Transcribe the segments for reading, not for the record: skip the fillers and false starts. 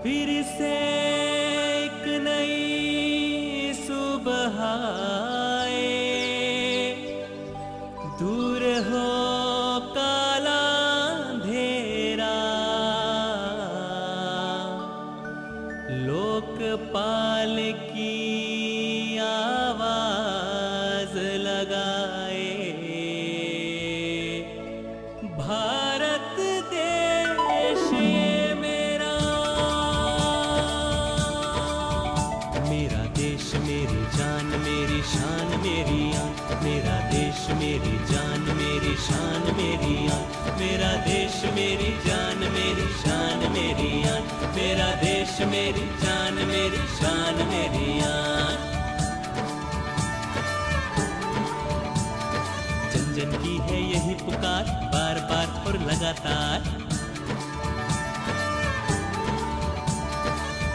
फिर से एक नई सुबह आए, दूर हो काला अंधेरा, लोकपाल की आवाज लगाए। भारत देश ये मेरा, मेरा देश मेरी जान मेरी शान मेरी आन, मेरा देश मेरी जान मेरी शान मेरी आन, मेरा देश मेरी जान मेरी शान मेरी आन, मेरा देश मेरी जान मेरी शान मेरी आन। जन जन की है यही पुकार, बार बार और लगातार,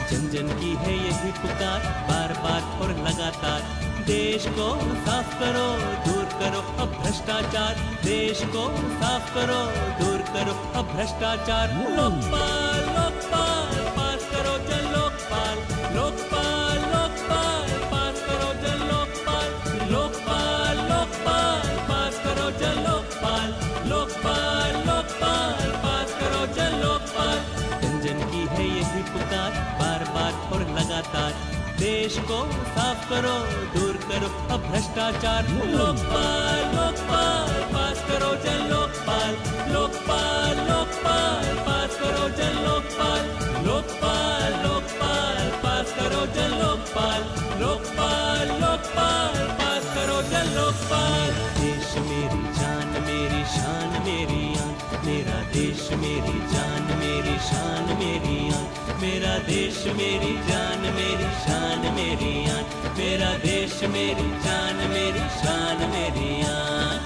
जन जन की है यही पुकार, बार बार और लगातार। देश को साफ करो दूर करो अब भ्रष्टाचार, देश को साफ करो दूर करो अब भ्रष्टाचार। लोकपाल लोकपाल पास करो जन लोकपाल, लोकपाल लोकपाल पास करो जन लोकपाल, लोकपाल लोकपाल पास करो जन लोकपाल, लोकपाल लोकपाल पास करो जन लोकपाल। जन जन की है यही पुकार, बार बार और लगातार। देश को साफ करो दूर करो अब भ्रष्टाचार। लोकपाल लोकपाल पास करो जन लोकपाल, लोकपाल लोकपाल पास करो जन लोकपाल, लोकपाल लोकपाल पास करो जन लोकपाल, लोकपाल लोकपाल पास करो जन लोकपाल। देश मेरी जान मेरी शान मेरी आन, मेरा देश मेरी जान मेरी शान मेरी आन, मेरा देश मेरी जान मेरी शान मेरी आन, मेरा देश मेरी जान मेरी शान मेरी आन।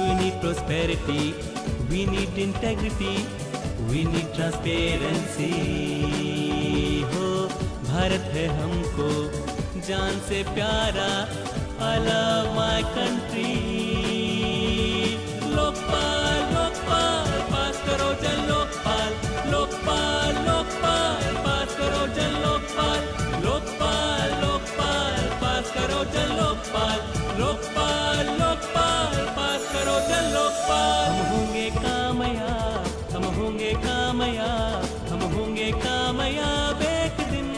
We need prosperity, we need integrity, we need transparency। हो भारत है हमको जान से प्यारा, I love my country। Lokpal Lokpal पास करो जन लोकपाल, लोकपाल लोकपाल पास करो जन लोकपाल, लोकपाल लोकपाल पास करो जन लोकपाल, लोकपाल लोकपाल पास करो जन लोकपाल। हम होंगे कामयाब, हम होंगे कामयाब, हम होंगे कामयाब एक दिन।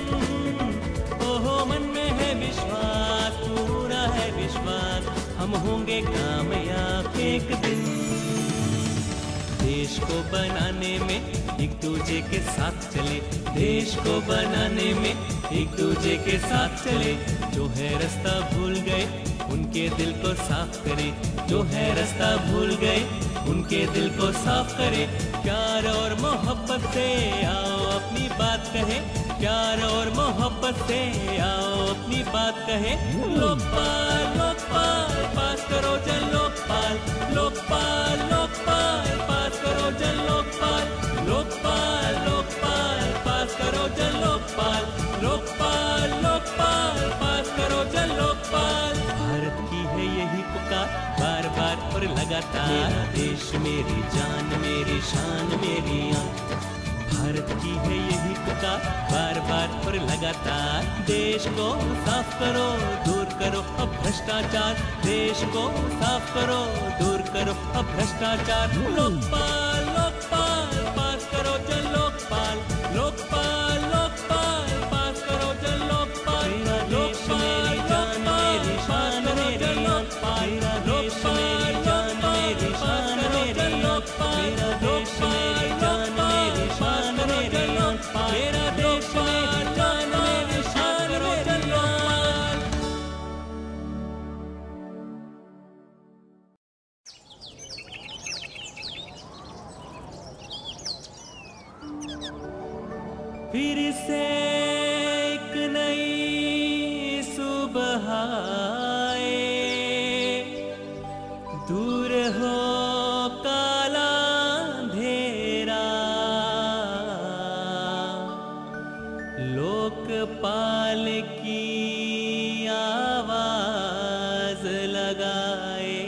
ओहो मन में है विश्वास, पूरा है विश्वास, हम होंगे कामयाब एक दिन। देश को बनाने में एक दूजे के साथ चले, देश को बनाने में एक दूजे के साथ चले। जो है रास्ता भूल गए उनके दिल को साफ करे, जो है रास्ता भूल गए उनके दिल को साफ करे। प्यार और मोहब्बत से आओ अपनी बात कहे, प्यार और मोहब्बत से आओ अपनी बात कहे। लोकपाल लोकपाल पास करो जन लोकपाल, लोकपाल लोकपाल पास करो जन लोकपाल, लोकपाल लोकपाल पास करो जन लोकपाल, लोकपाल लोकपाल पास करो जन लोकपाल। भारत की है यही पुकार, बार बार और लगातार। मेरा देश मेरी जान मेरी शान मेरी आन, भारत की है यही पुकार, बार बार और लगातार। देश को साफ करो दूर करो अब भ्रष्टाचार, देश को साफ करो दूर करो अब भ्रष्टाचार। लोकपाल लोकपाल पास करो जन लोकपाल, लोकपाल लोकपाल पास करो जन लोकपाल। मेरा देश मेरी जान मेरी शान मेरी आन, मेरा देश मेरी जान मेरी शान मेरी आन, मेरा देश मेरी जान मेरी शान मेरी आन, मेरा देश मेरी जान मेरी शान मेरी आन। फिर से एक नई सुबह आए, दूर हो काला अंधेरा, लोकपाल की आवाज लगाए।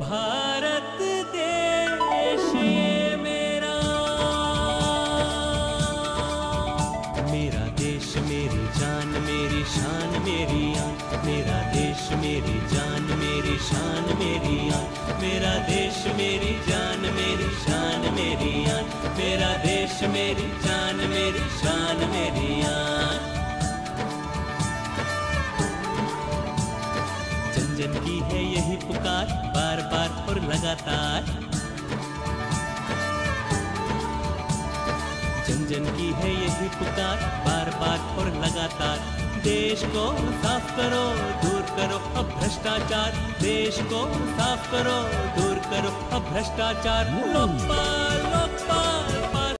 भारत देश ये जान मेरी शान मेरी आन, मेरा देश मेरी जान मेरी शान मेरी आन, मेरा देश मेरी जान मेरी शान मेरी आन, मेरा देश मेरी जान मेरी शान मेरी आन। जन जन की है यही पुकार, बार बार और लगातार। जन जन की है यही पुकार, बार बार और लगातार। देश को साफ करो, दूर करो अब भ्रष्टाचार, देश को साफ करो, दूर करो अब भ्रष्टाचार। लोकपाल लोकपाल